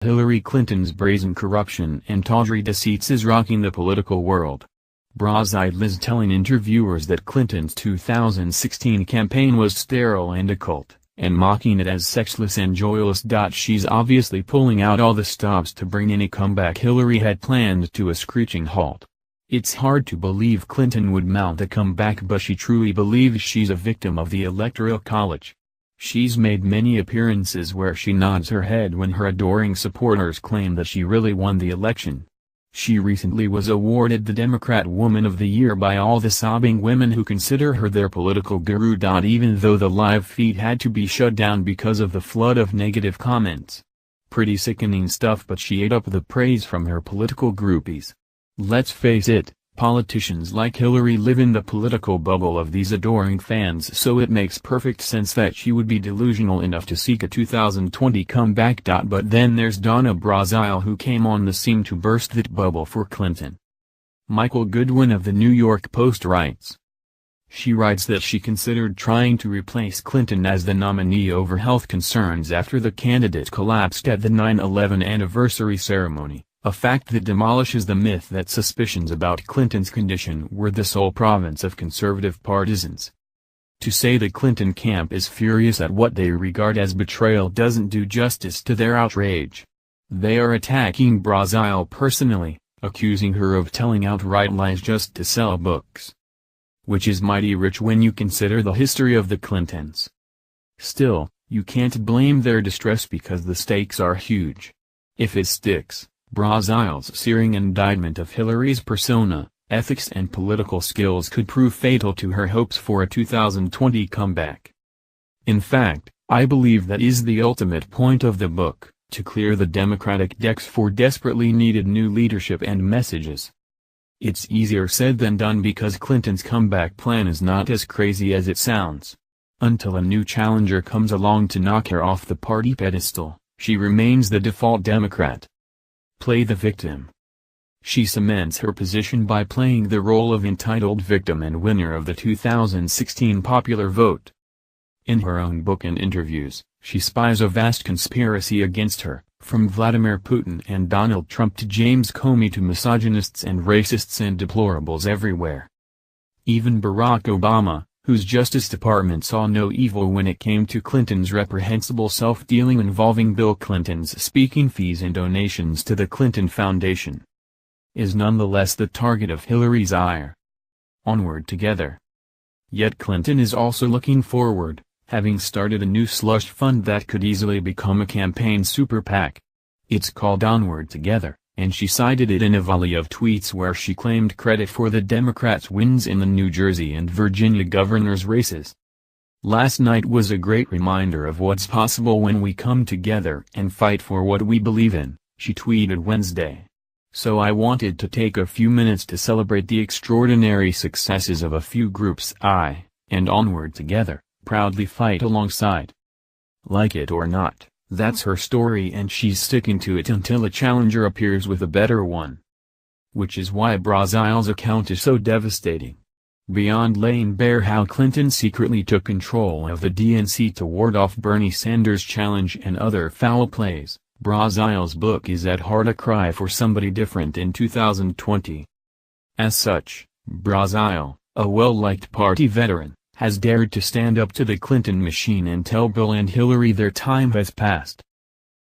Hillary Clinton's brazen corruption and tawdry deceits is rocking the political world. Brazile is telling interviewers that Clinton's 2016 campaign was sterile and occult, and mocking it as sexless and joyless. She's obviously pulling out all the stops to bring any comeback Hillary had planned to a screeching halt. It's hard to believe Clinton would mount a comeback, but she truly believes she's a victim of the Electoral College. She's made many appearances where she nods her head when her adoring supporters claim that she really won the election. She recently was awarded the Democrat Woman of the Year by all the sobbing women who consider her their political guru. Even though the live feed had to be shut down because of the flood of negative comments. Pretty sickening stuff, but she ate up the praise from her political groupies. Let's face it, politicians like Hillary live in the political bubble of these adoring fans, so it makes perfect sense that she would be delusional enough to seek a 2020 comeback. But then there's Donna Brazile, who came on the scene to burst that bubble for Clinton. Michael Goodwin of the New York Post writes. She writes that she considered trying to replace Clinton as the nominee over health concerns after the candidate collapsed at the 9/11 anniversary ceremony. A fact that demolishes the myth that suspicions about Clinton's condition were the sole province of conservative partisans. To say the Clinton camp is furious at what they regard as betrayal doesn't do justice to their outrage. They are attacking Brazile personally, accusing her of telling outright lies just to sell books. Which is mighty rich when you consider the history of the Clintons. Still, you can't blame their distress because the stakes are huge. If it sticks, Brazile's searing indictment of Hillary's persona, ethics and political skills could prove fatal to her hopes for a 2020 comeback. In fact, I believe that is the ultimate point of the book, to clear the Democratic decks for desperately needed new leadership and messages. It's easier said than done because Clinton's comeback plan is not as crazy as it sounds. Until a new challenger comes along to knock her off the party pedestal, she remains the default Democrat. Play the victim. She cements her position by playing the role of entitled victim and winner of the 2016 popular vote. In her own book and interviews, she spies a vast conspiracy against her, from Vladimir Putin and Donald Trump to James Comey to misogynists and racists and deplorables everywhere. Even Barack Obama, whose Justice Department saw no evil when it came to Clinton's reprehensible self-dealing involving Bill Clinton's speaking fees and donations to the Clinton Foundation, is nonetheless the target of Hillary's ire. Onward together. Yet Clinton is also looking forward, having started a new slush fund that could easily become a campaign super PAC. It's called Onward Together, and she cited it in a volley of tweets where she claimed credit for the Democrats' wins in the New Jersey and Virginia governors' races. Last night was a great reminder of what's possible when we come together and fight for what we believe in, she tweeted Wednesday. So I wanted to take a few minutes to celebrate the extraordinary successes of a few groups and Onward Together, proudly fight alongside. Like it or not, that's her story and she's sticking to it until a challenger appears with a better one. Which is why Brazile's account is so devastating. Beyond laying bare how Clinton secretly took control of the DNC to ward off Bernie Sanders' challenge and other foul plays, Brazile's book is at heart a cry for somebody different in 2020. As such, Brazile, a well-liked party veteran, has dared to stand up to the Clinton machine and tell Bill and Hillary their time has passed.